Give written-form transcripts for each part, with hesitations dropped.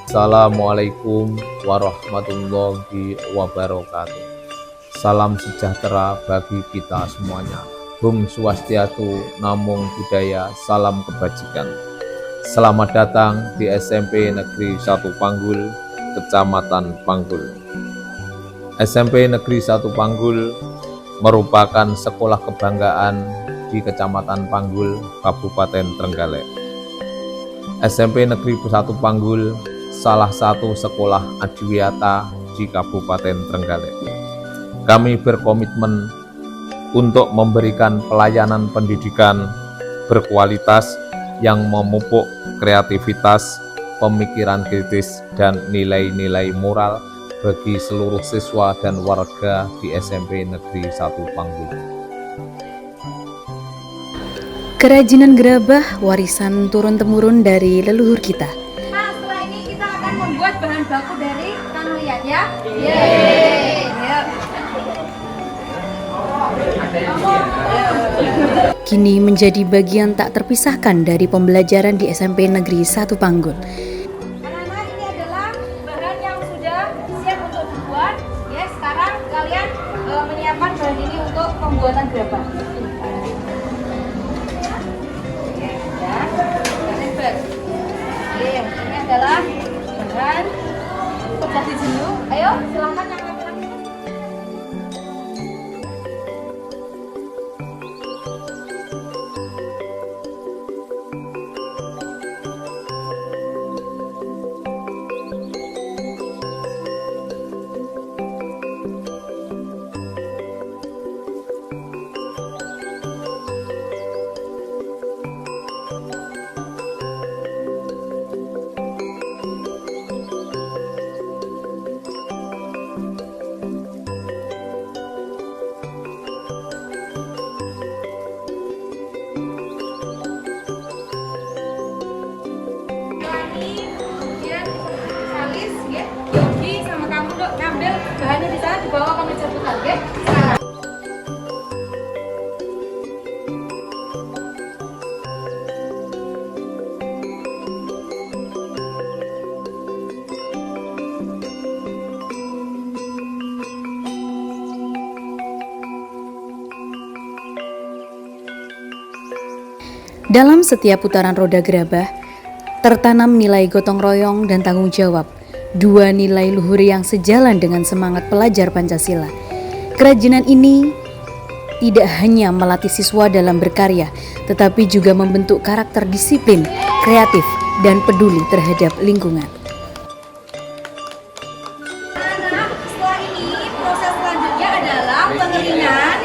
Assalamualaikum warahmatullahi wabarakatuh. Salam sejahtera bagi kita semuanya. Hum Swastiastu, Namo Buddhaya, salam kebajikan. Selamat datang di SMP Negeri 1 Panggul, Kecamatan Panggul. SMP Negeri 1 Panggul merupakan sekolah kebanggaan di Kecamatan Panggul, Kabupaten Trenggalek. SMP Negeri 1 Panggul salah satu sekolah adiwiyata di Kabupaten Trenggalek. Kami berkomitmen untuk memberikan pelayanan pendidikan berkualitas yang memupuk kreativitas, pemikiran kritis, dan nilai-nilai moral bagi seluruh siswa dan warga di SMP Negeri 1 Panggul. Kerajinan gerabah warisan turun-temurun dari leluhur kita. Nah, setelah ini kita akan membuat bahan baku dari tanah liat ya. Yeay. Kini menjadi bagian tak terpisahkan dari pembelajaran di SMP Negeri 1 Panggul. Anak-anak, ini adalah bahan yang sudah siap untuk dibuat. Ya, sekarang kalian menyiapkan bahan ini untuk pembuatan gerabah. Ini adalah bahan untuk jadi jenuh. Ayo, silahkan yang laki-laki. Yogi sama kamu dok ngambil bahannya di sana, dibawa ke meja putar, oke? Sekarang. Dalam setiap putaran roda gerabah, tertanam nilai gotong royong dan tanggung jawab, dua nilai luhur yang sejalan dengan semangat pelajar Pancasila. Kerajinan ini tidak hanya melatih siswa dalam berkarya, tetapi juga membentuk karakter disiplin, kreatif, dan peduli terhadap lingkungan. Anak-anak, setelah ini proses selanjutnya adalah pengeringan,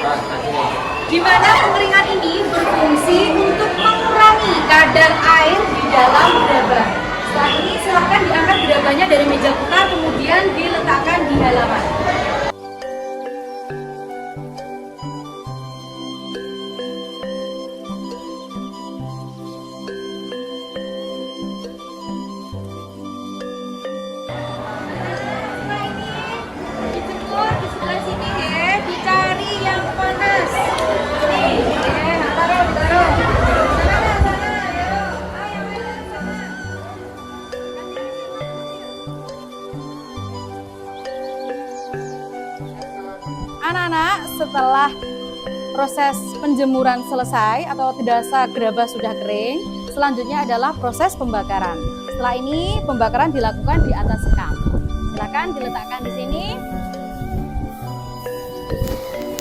di mana pengeringan ini berfungsi untuk mengurangi kadar air di dalam gerabah. Setelah ini silahkan diangkat gerabahnya dari meja putar, kemudian diletakkan di halaman. Setelah ini dijemur di sebelah sini ya, dicari yang panas. Nih, taruh. Sana, ayo. Ayo, sana. Anak-anak, setelah proses penjemuran selesai atau dasar gerabah sudah kering, selanjutnya adalah proses pembakaran. Setelah ini pembakaran dilakukan di atas sekam. Silakan diletakkan di sini.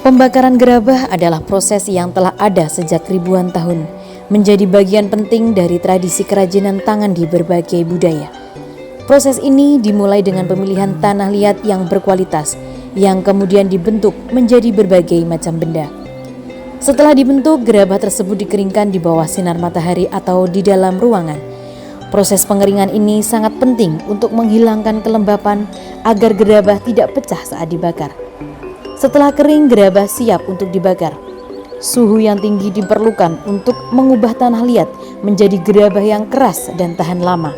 Pembakaran gerabah adalah proses yang telah ada sejak ribuan tahun, menjadi bagian penting dari tradisi kerajinan tangan di berbagai budaya. Proses ini dimulai dengan pemilihan tanah liat yang berkualitas, yang kemudian dibentuk menjadi berbagai macam benda. Setelah dibentuk, gerabah tersebut dikeringkan di bawah sinar matahari atau di dalam ruangan. Proses pengeringan ini sangat penting untuk menghilangkan kelembapan agar gerabah tidak pecah saat dibakar. Setelah kering, gerabah siap untuk dibakar. Suhu yang tinggi diperlukan untuk mengubah tanah liat menjadi gerabah yang keras dan tahan lama.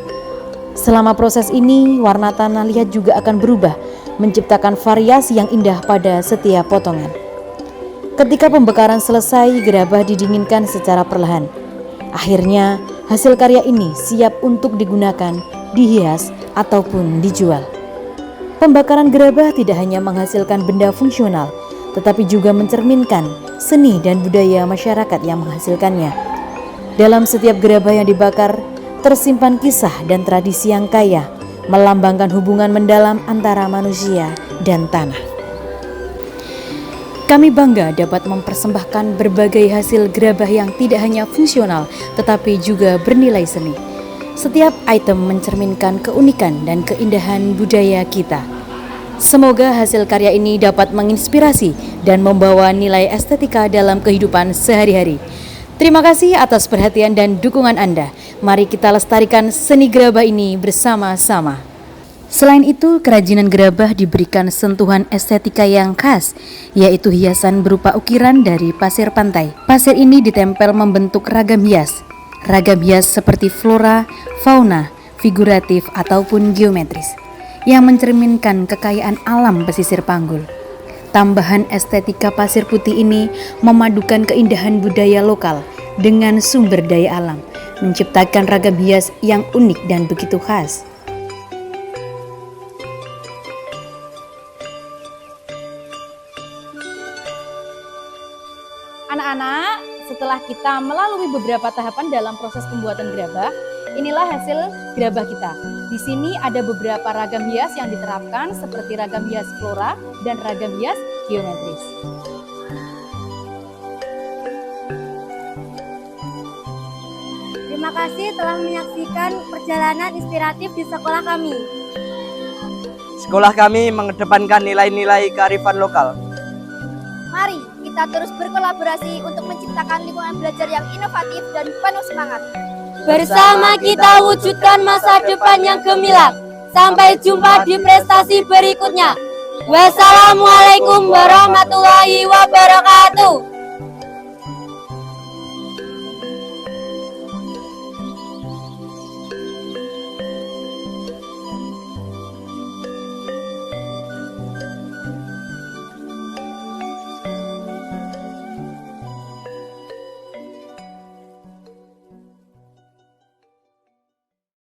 Selama proses ini, warna tanah liat juga akan berubah, menciptakan variasi yang indah pada setiap potongan. Ketika pembakaran selesai, gerabah didinginkan secara perlahan. Akhirnya, hasil karya ini siap untuk digunakan dihias, ataupun dijual. Pembakaran gerabah tidak hanya menghasilkan benda fungsional, tetapi juga mencerminkan seni dan budaya masyarakat yang menghasilkannya. Dalam setiap gerabah yang dibakar, tersimpan kisah dan tradisi yang kaya, melambangkan hubungan mendalam antara manusia dan tanah. Kami bangga dapat mempersembahkan berbagai hasil gerabah yang tidak hanya fungsional, tetapi juga bernilai seni. Setiap item mencerminkan keunikan dan keindahan budaya kita. Semoga hasil karya ini dapat menginspirasi dan membawa nilai estetika dalam kehidupan sehari-hari. Terima kasih atas perhatian dan dukungan Anda. Mari kita lestarikan seni gerabah ini bersama-sama. Selain itu, kerajinan gerabah diberikan sentuhan estetika yang khas, yaitu hiasan berupa ukiran dari pasir pantai. Pasir ini ditempel membentuk ragam hias. Ragam hias seperti flora, fauna, figuratif ataupun geometris, yang mencerminkan kekayaan alam pesisir Panggul. Tambahan estetika pasir putih ini memadukan keindahan budaya lokal dengan sumber daya alam, menciptakan ragam hias yang unik dan begitu khas. Anak-anak, setelah kita melalui beberapa tahapan dalam proses pembuatan gerabah, inilah hasil gerabah kita. Di sini ada beberapa ragam hias yang diterapkan seperti ragam hias flora dan ragam hias geometris. Terima kasih telah menyaksikan perjalanan inspiratif di sekolah kami. Sekolah kami mengedepankan nilai-nilai kearifan lokal. Mari kita terus berkolaborasi untuk menciptakan lingkungan belajar yang inovatif dan penuh semangat. Bersama kita wujudkan masa depan yang gemilang. Sampai jumpa di prestasi berikutnya. Wassalamualaikum warahmatullahi